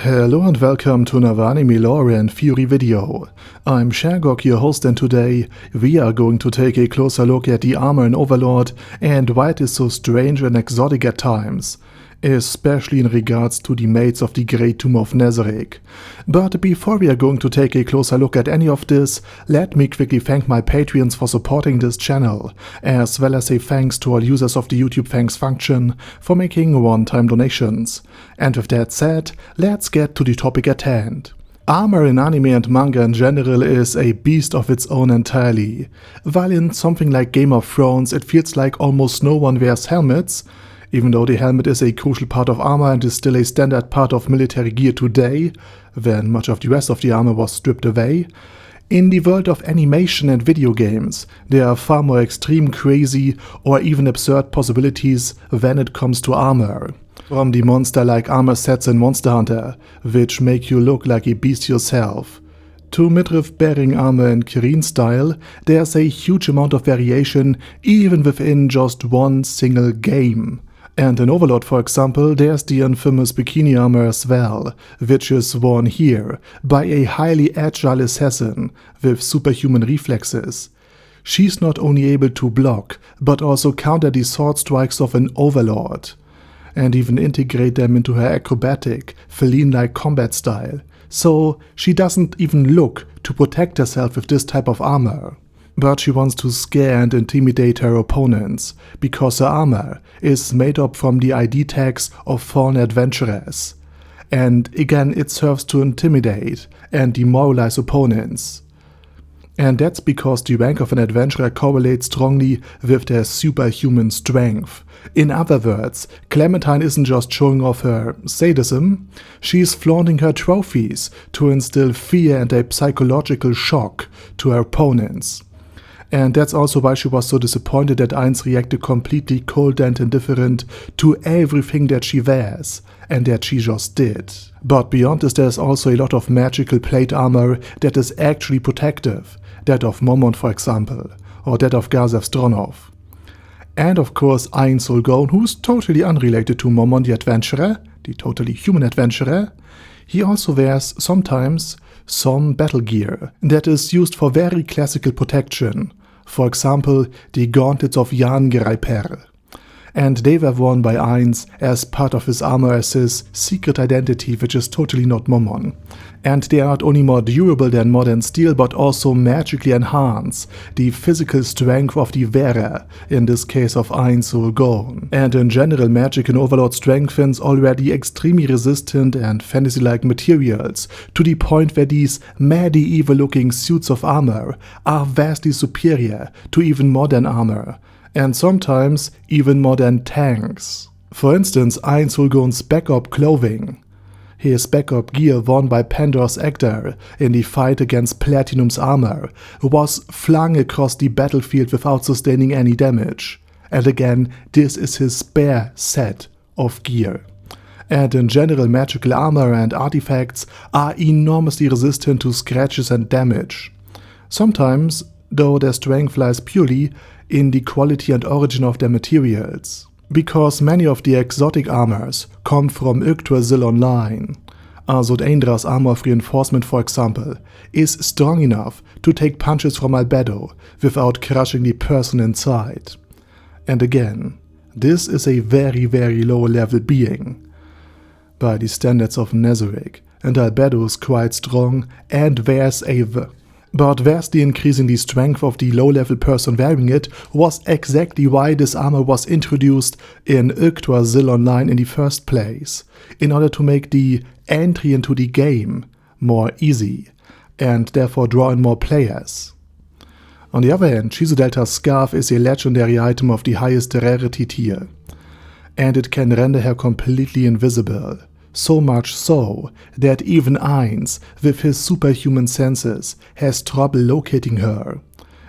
Hello and welcome to another anime lore and theory video. I'm Shagok, your host, and today we are going to take a closer look at the armor in Overlord and why it is so strange and exotic at times, especially in regards to the Maids of the Great Tomb of Nezarec. But before we are going to take a closer look at any of this, let me quickly thank my Patreons for supporting this channel, as well as a thanks to all users of the YouTube thanks function for making one-time donations. And with that said, let's get to the topic at hand. Armor in anime and manga in general is a beast of its own entirely. While in something like Game of Thrones it feels like almost no one wears helmets, even though the helmet is a crucial part of armor and is still a standard part of military gear today, when much of the rest of the armor was stripped away. In the world of animation and video games, there are far more extreme, crazy, or even absurd possibilities when it comes to armor. From the monster-like armor sets in Monster Hunter, which make you look like a beast yourself, to midriff-bearing armor in Kirin style, there's a huge amount of variation even within just one single game. And in Overlord, for example, there's the infamous bikini armor as well, which is worn here by a highly agile assassin with superhuman reflexes. She's not only able to block, but also counter the sword strikes of an Overlord, and even integrate them into her acrobatic, feline-like combat style, so she doesn't even look to protect herself with this type of armor. But she wants to scare and intimidate her opponents, because her armor is made up from the ID tags of fallen adventurers. And again, it serves to intimidate and demoralize opponents. And that's because the rank of an adventurer correlates strongly with their superhuman strength. In other words, Clementine isn't just showing off her sadism, she's flaunting her trophies to instill fear and a psychological shock to her opponents. And that's also why she was so disappointed that Ainz reacted completely cold and indifferent to everything that she wears, and that she just did. But beyond this, there's also a lot of magical plate armor that is actually protective, that of Mormont for example, or that of Gazev Stronov. And of course Ainz Ooal, who's totally unrelated to Mormont the adventurer, the totally human adventurer. He also wears sometimes some battle gear that is used for very classical protection, for example the gauntlets of Jan Greiper. And they were worn by Ainz as part of his armor as his secret identity, which is totally not Mormon. And they are not only more durable than modern steel, but also magically enhance the physical strength of the wearer, in this case of Ainz Ooal. And in general, magic in Overlord strengthens already extremely resistant and fantasy-like materials, to the point where these medieval-looking suits of armor are vastly superior to even modern armor, and sometimes even modern tanks. For instance, Ainz Ooal's backup clothing, his backup gear worn by Pandor's actor in the fight against Platinum's armor, was flung across the battlefield without sustaining any damage. And again, this is his spare set of gear. And in general, magical armor and artifacts are enormously resistant to scratches and damage. Sometimes, though, their strength lies purely in the quality and origin of their materials, because many of the exotic armors come from Yggdrasil Online. Azod Aindra's armor of reinforcement, for example, is strong enough to take punches from Albedo without crushing the person inside. And again, this is a very low level being by the standards of Nezarec, and Albedo is quite strong and wears but vastly increasing the strength of the low-level person wearing it was exactly why this armor was introduced in Yggdrasil Online in the first place, in order to make the entry into the game more easy, and therefore draw in more players. On the other hand, Shizu Delta's scarf is a legendary item of the highest rarity tier, and it can render her completely invisible. So much so that even Ainz, with his superhuman senses, has trouble locating her.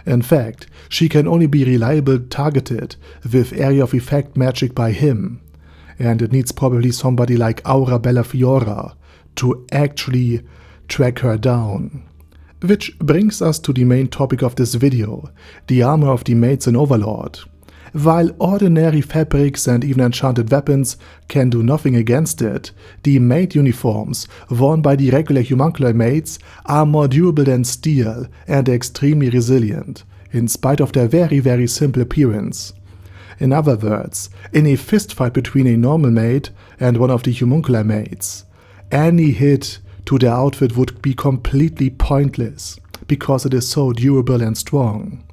In fact, she can only be reliably targeted with area of effect magic by him, and it needs probably somebody like Aura Bellafiora to actually track her down. Which brings us to the main topic of this video, the armor of the Maids in Overlord. while ordinary fabrics and even enchanted weapons can do nothing against it, the maid uniforms worn by the regular homuncular maids are more durable than steel and extremely resilient, in spite of their very simple appearance. In other words, in a fistfight between a normal maid and one of the homuncular maids, any hit to their outfit would be completely pointless, because it is so durable and strong.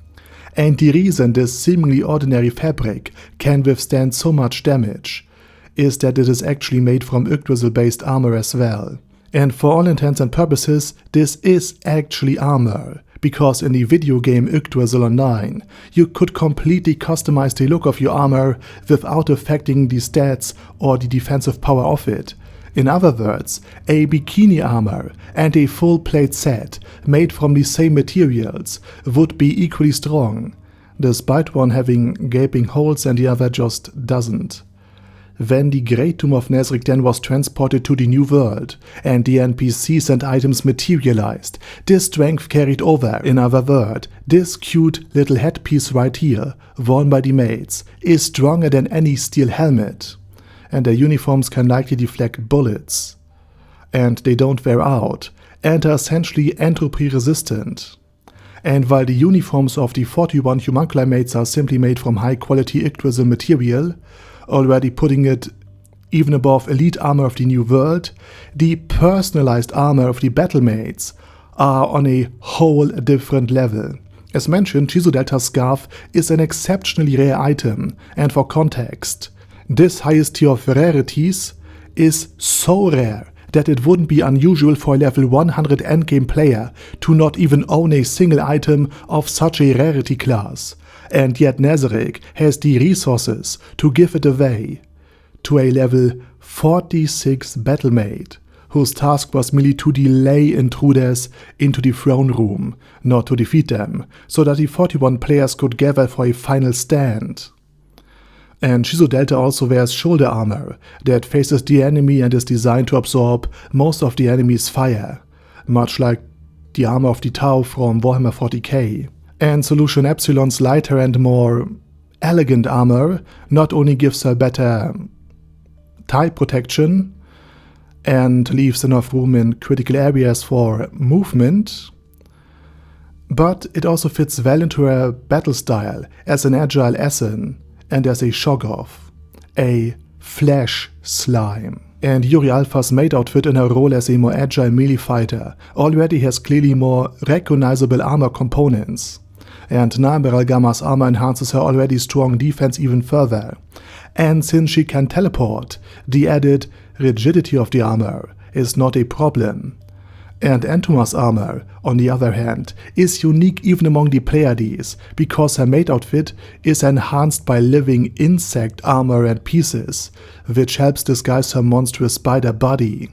And the reason this seemingly ordinary fabric can withstand so much damage is that it is actually made from Yggdrasil-based armor as well. And for all intents and purposes, this is actually armor, because in the video game Yggdrasil Online, you could completely customize the look of your armor without affecting the stats or the defensive power of it. In other words, a bikini armor and a full plate set made from the same materials would be equally strong, despite one having gaping holes and the other just doesn't. When the Great Tomb of Nesric then was transported to the New World and the NPCs and items materialized, this strength carried over. In other words, this cute little headpiece right here, worn by the maids, is stronger than any steel helmet. And their uniforms can likely deflect bullets. And they don't wear out, and are essentially entropy resistant. And while the uniforms of the 41 homuncular maids are simply made from high quality Yggdrasil material, already putting it even above elite armor of the New World, the personalized armor of the battle maids are on a whole different level. As mentioned, Shizu Delta's scarf is an exceptionally rare item, and for context, this highest tier of rarities is so rare that it wouldn't be unusual for a level 100 endgame player to not even own a single item of such a rarity class, and yet Nesric has the resources to give it away to a level 46 battle maid, whose task was merely to delay intruders into the throne room, not to defeat them, so that the 41 players could gather for a final stand. And Shizu Delta also wears shoulder armor that faces the enemy and is designed to absorb most of the enemy's fire, much like the armor of the Tau from Warhammer 40k. And Solution Epsilon's lighter and more elegant armor not only gives her better type protection and leaves enough room in critical areas for movement, but it also fits well into her battle style as an agile assassin and as a Shoggoth, a flesh slime. And Yuri Alpha's maid outfit in her role as a more agile melee fighter already has clearly more recognizable armor components. And Naemeral Gamma's armor enhances her already strong defense even further. And since she can teleport, the added rigidity of the armor is not a problem. And Entoma's armor, on the other hand, is unique even among the Pleiades, because her maid outfit is enhanced by living insect armor and pieces, which helps disguise her monstrous spider body.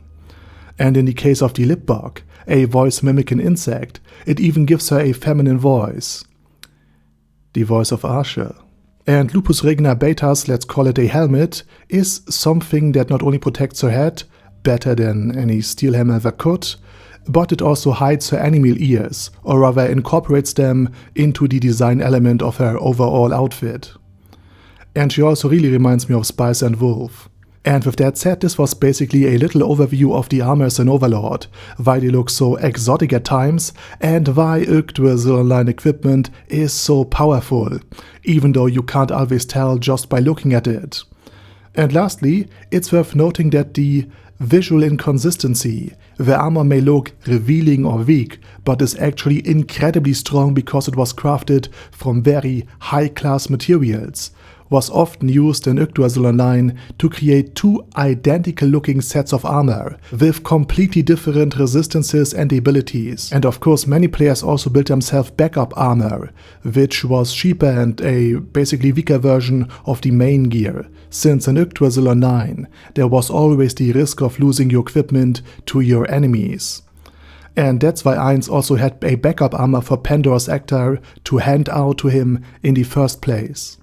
And in the case of the Lipbug, a voice mimicking insect, it even gives her a feminine voice. The voice of Archer. And Lupus Regna Beta's, let's call it a helmet, is something that not only protects her head, better than any steel helmet ever could, but it also hides her animal ears, or rather incorporates them into the design element of her overall outfit. And she also really reminds me of Spice and Wolf. And with that said, this was basically a little overview of the armors in Overlord, why they look so exotic at times, and why Yggdrasil Online equipment is so powerful, even though you can't always tell just by looking at it. And lastly, it's worth noting that the visual inconsistency, where armor may look revealing or weak, but is actually incredibly strong because it was crafted from very high-class materials, was often used in Yggdrasil Online to create two identical-looking sets of armor, with completely different resistances and abilities. And of course, many players also built themselves backup armor, which was cheaper and a basically weaker version of the main gear, since in Yggdrasil Online, there was always the risk of losing your equipment to your enemies. And that's why Ainz also had a backup armor for Pandor's Actor to hand out to him in the first place.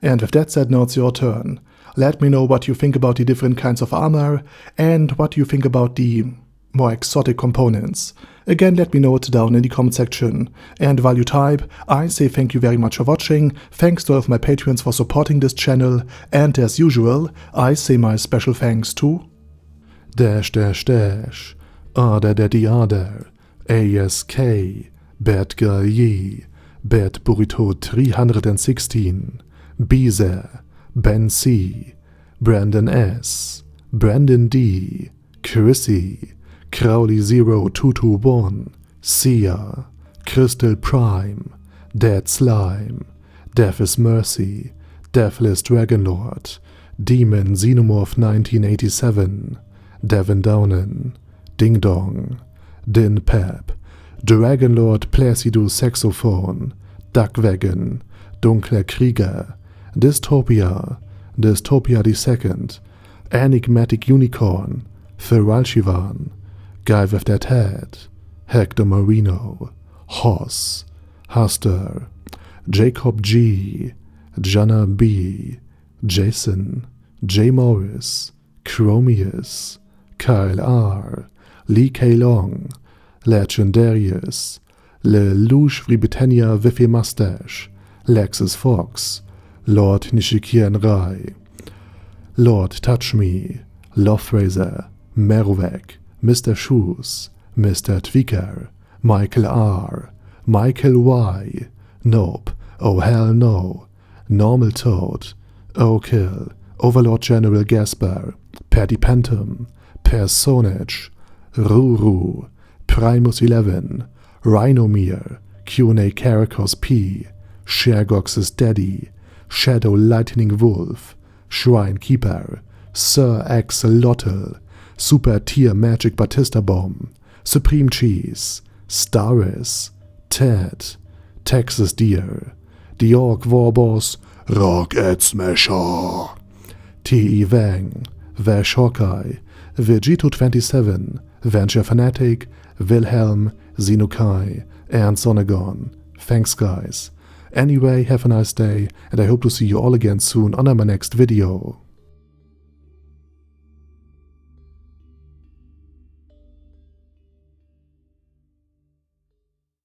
And with that said, now it's your turn. Let me know what you think about the different kinds of armor, and what you think about the more exotic components? Again, let me know it down in the comment section. And while you type, I say thank you very much for watching, thanks to all of my patrons for supporting this channel, and as usual, I say my special thanks to Other Daddy Other, ASK, Bad Girl Yee, Bad Burrito 316, Beezer, Ben C, Brandon S, Brandon D, Chrissy, Crowley 0221, Sia, Crystal Prime, Dead Slime, Death is Mercy, Deathless Dragonlord, Demon Xenomorph 1987, Devin Downen, Ding Dong, Din Pep, Dragonlord Placido Saxophone, Duckwagon, Dunkler Krieger, Dystopia, Dystopia II, Enigmatic Unicorn, Feralchivan, Guy with That Head, Hector Marino, Hoss, Huster, Jacob G, Jana B, Jason, J. Morris, Chromius, Kyle R, Lee K. Long, Legendarius, Le Louche Britannia with a Mustache, Lexus Fox, Lord Nishikian Rai, Lord Touch Me, Loverazor, Merowek, Mr. Shoes, Mr. Tweaker, Michael R, Michael Y, Nope, Oh Hell No, Normal Toad, Oh Kill, Overlord General Gasper, Paddy Pentum, Personage, Ruru, Primus 11, Rhinomere, Q&A Caracos P, Shergox's Daddy, Shadow Lightning Wolf, Shrine Keeper, Sir Axolotl, Super Tier Magic Batista Bomb, Supreme Cheese, Staris, Ted, Texas Deer, The Orc Warboss, Rocket Smasher, T.E. Wang, Vash Hawkeye, Vegito27, Venture Fanatic, Wilhelm, Xenokai, and Sonagon. Thanks guys. Anyway, have a nice day, and I hope to see you all again soon on my next video.